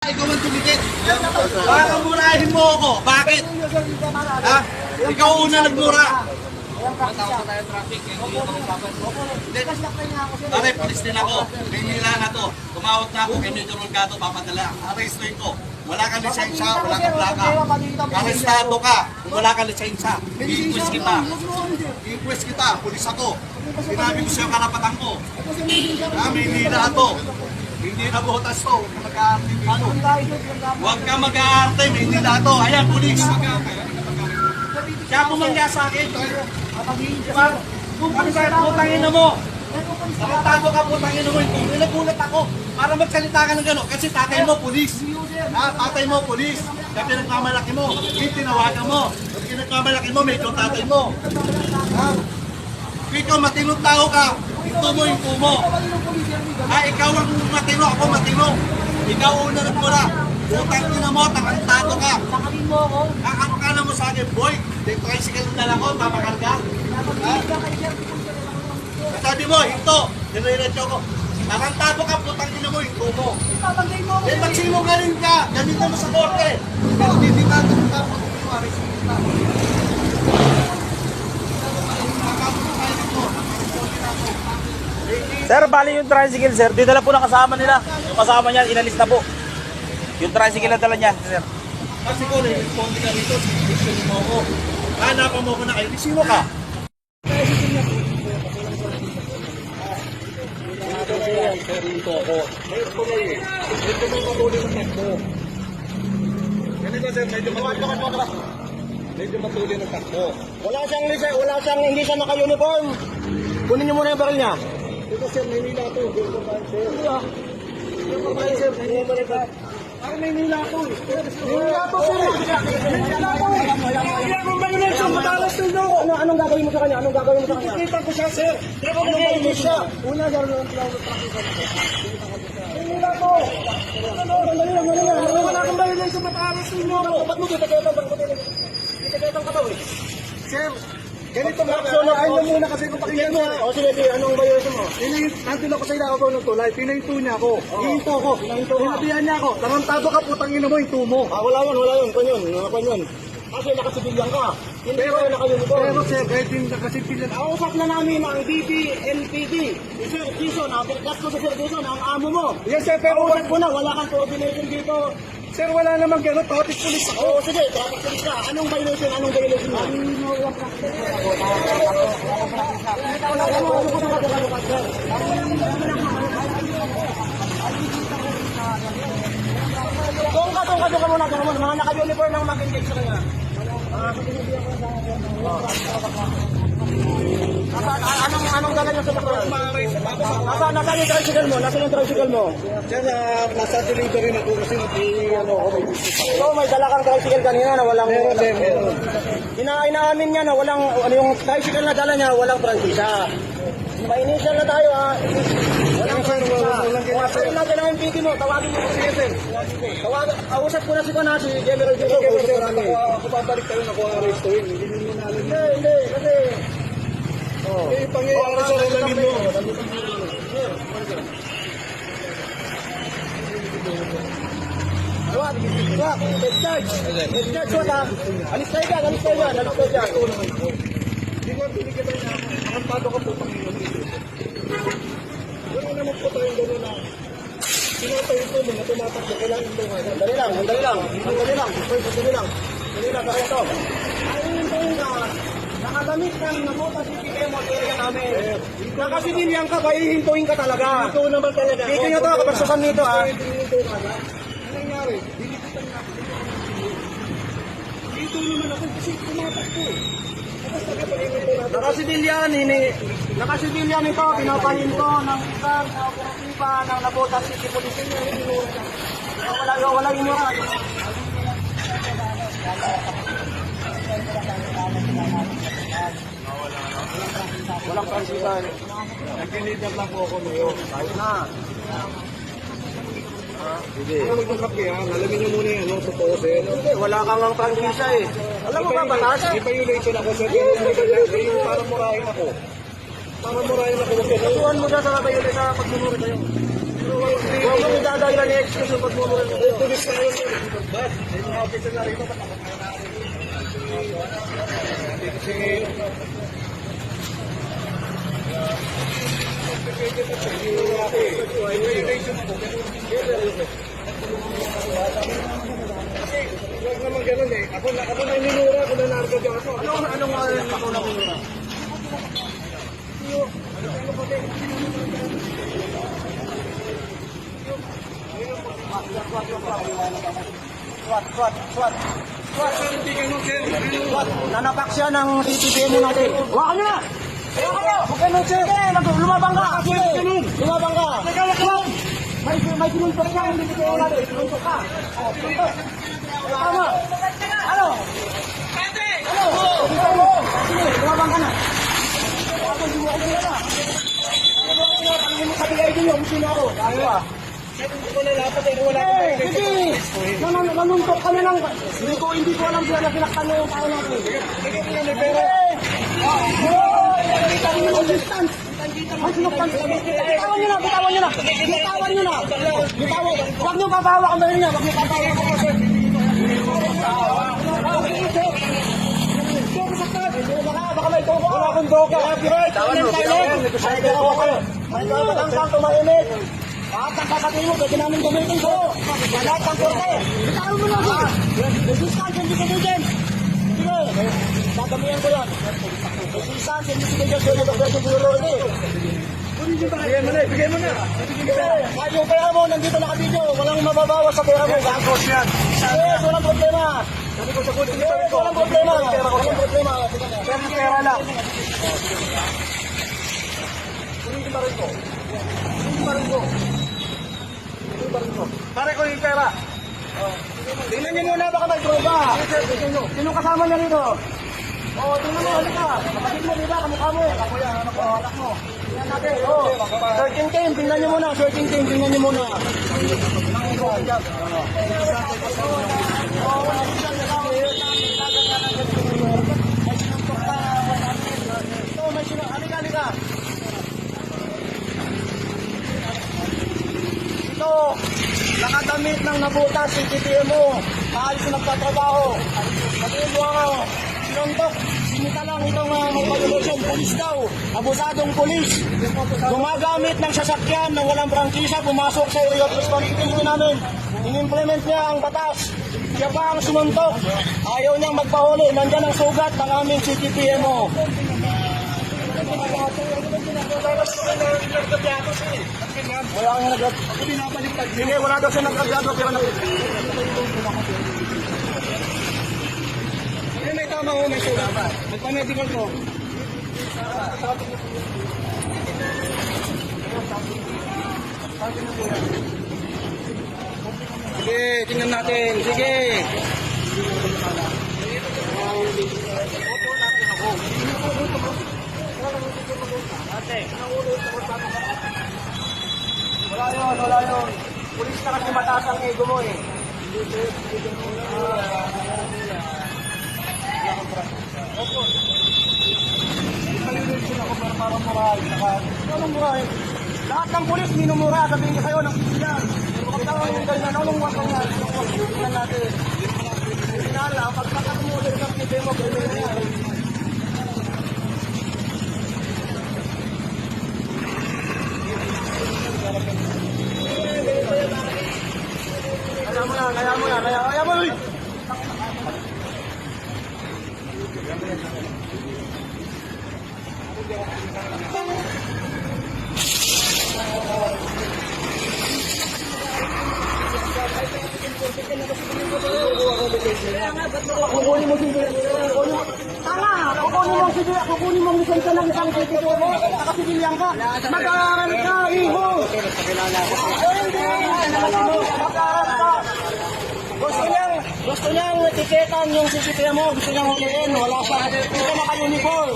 Ikaw man tumikit. Baka murahin mo ako. Bakit? Ha? Ikaw una nagmura. Pare, polis din ako. May nila na to. Tumawag na ako kay Major Olgado, papadala. Arrestuin ko. Wala kang lisensya, wala kang plaka. Arrestado ka. Kung wala kang lisensya, i-inquest kita. I-inquest kita, pulis ako. Sinabi ko sa'yo karapatan ko. May nila to. Hindi na botas to. Huwag ka mag-aarte, may nila to. Ayan, pulis. Kaya pumangya sa akin. Kung putangin na mo. Nakatago ka putangin na mo. Kung nagulat ako para magsalita ka ng gano'n. Kasi tatay mo, pulis. Tatay mo, pulis. Kaya pinagmamalaki mo. Tinawagan mo. Kaya pinagmamalaki mo, medyo tatay mo. Ikaw matinong tao ka. Ito mo yung kumo. Ikaw ang matino, ako matino. Ikaw una nagmura. Utang ina mo, takantado ka. Ano ka na mo sa akin, boy? Dito kayo sigal ng dala ko, papakarga. Sabi mo, ito, nire-retso ko. Takantado ka, putang ina mo, ito mo. Magsinungaling ka, ganito mo sa korte. Pero tititado mo ka, Sir, bali yung tricycle, sir. Dinala po na kasama nila. Yung kasama niya, inalis na po. Yung tricycle na dala niya, sir. Kasi ko, responde ka rito, gusto mo ako. Hanapan mo ko na kayo. Sino ka? Dito ako. Dito may patuloy ng takbo. Ganito sir, medyo matuloy ng takbo. Wala siyang lisay, hindi siya naka-uniform. Kunin niyo muna yung baril niya. Ito sir, may nila ito. Parang may nila ako eh. Nila po, sir. Nila po. Hindi akong violation. Matalas nyo. Anong gagawin mo sa kanya? Kita ko siya sir. Anong violation siya? Una sir, Nila po. Wala akong violation. Matalas nyo. Ba't mo kita-kitang kataw eh? sir, ganito mo. Ayun na muna kasi kung pakinggan mo. O sige, anong violation mo? Nandun ako sa ilaw ng tulay. Pinahinto niya ako. Hihinto ko. Hinabihan niya ako. Tarantado ka, putang ina mo, hinto mo. Wala yun. Kwan yun. Kasi nakasibilyan ka. Hindi Pero, ka naka-uniform. pero sir, kahit yung nakasipilan ako. Kausap na namin ang DPNPD. Si Sir Jason, last ko sa Sir Jason, ang amo mo. Yes sir, pero Kausap ko na, wala kang coordination dito. sir, wala namang gano'n. Traffic police ako. Oo, sige, traffic police ka. Anong violation mo? Doon ka muna. Mga naka-uniform lang mag-engage sa kanya. Anong dala niyo sa motor? Nasaan yung tricycle mo? Sir, nasa delivery na po kasi may business ako. Oo, may dala kang tricycle kanina na walang... Meron. Inaamin niya na walang... yung tricycle na dala niya, walang prangkisa. Pa-initial na tayo ha. Walang prangkisa. Kung natin ang MPD mo, tawagin mo si Sir. Kausap ko na si Panasi, General Jiro. Ako babalik kayo na kung arrestuin. Hindi, kasi... Pangyayari sa relamin mo. Alis tayo dyan. Hindi ko binigyan tayo na. Tarantado ka po, Panginoon. Wala naman po tayong gano'n na. Sinatayin po mo na tumatakbo. Kailangan ito nga. Dali lang. Kaya ito. Ayun ka. Nakagamit ng nakota CCTV mo area namin. Nakasibilyan ka ba, ihintuin ka talaga. Ito naman talaga. Dito nyo to, kapagsusan nito ha. Ano nangyari? Dinikitan na. Dito naman ako kasi tumatakbo. Nakasibilyan ito, pinapahinto ng isang operatiba ng Nabota City Police Station. Wala yung mura. Walang transitan. Nag-leader lang po ako ngayon. Ayun na. Sige. Ano magkakapi ha? Alamin niyo muna yung totoo sir. Wala kang ang prangkisa eh. Alam mo ba batas? May violation ako sir. Yung parang murahin ako. Parang murahin ako. Kasuhan mo siya sa violation sa pagmumura kayo. Huwag mo idadailan ni excuse yung pagmumura nyo. Tulis tayo, sir. Boss, may mga officer na rito. Huwag naman ganun eh. Ako na minura, ako na nargad yung ako. Ano nga rin ako na minura? Swat. Nanapak siya ng CCTV natin. Huwag nyo na! Huwag ka nun, sir! Lumabang ka! Lumabang ka! May sinuntok siya, hindi ko kayo natin. Sinuntok ka. Tama! Ano? Ano? Lumabang ka na. Hindi mo sabi kayo din yung sino ako. Tayo ah. Nanuntok ka na lang. Hindi ko alam sila na pinaktan mo yung tao natin. Bitawan nyo na. Huwag nyo papawa ang bayan niya. Huwag nyo papawa ang bayan niya. Baka may toka. Wala akong toka. Bitawan nyo. May toka lang tumahimik. Lahat ng sasabihin mo, pwede namin gamitin sa'yo. Lahat ng korte. Bitawan mo na. Resistance and disobedience. Sige. Gagamihan ko yan. Resistance and disobedience. Pwede ba pwede bulo ini? Bigay mo na. Kahit yung pera mo, nandito nakabidyo. Walang mababawas sa pera mo. Gagos yan. Yes, walang problema. Yes, walang problema. Walang problema. Pera lang. Kunin ba rin ko? Pare ko yung pera. Tingnan niyo muna baka may droga. Sino kasama niya rito? Tingnan mo, halika. Kapatid mo, diba? Kamukha mo. Ako yan, ano po, anak mo. Tingnan natin. Searching team, tingnan niyo muna. Tingnan niyo muna. Halika. Ito, nakadamit ng nabutas si TTM mo. Maalis na nagtatrabaho. Sabihin mo ako, sinuntok. Sinita lang itong may violation. Pulis daw. Abusadong pulis. Gumagamit ng sasakyan ng walang prangkisa. Pumasok sa area of responsibility namin. In-implement niya ang batas. Siya pa ang sinuntok. Ayaw niyang magpahuli. Nandyan ang sugat ng aming CTPM mo. Wala kang nag-grab. Ako binabaliktad. Hindi, wala daw siya nag-grab. Pero may tama ho, may sugat. Magpa-medical ko. Sige, tingnan natin. Sige. Wala yun. Pulis na kasi mataas ang ego mo eh. Anong murahin? Lahat ng pulis minumura. Sabihin ko sa'yo ng pisiyan. Kapag tawag yung ganyan, anong wakang yan? Tingnan natin. Sinala, pagkakas mo ulit ng pide mo, pwede na yan. Kaya mo na. Kukunin mo sige. Tanga! Kukunin mo lisensya ng isang titito mo. Nakasibilyan ka. Mag-aaral ka, iho! Mag-aaral ka. Gusto niyang etiketan yung CCTV mo. Gusto niyang huliin. Wala pa. Hindi ka naka-uniform.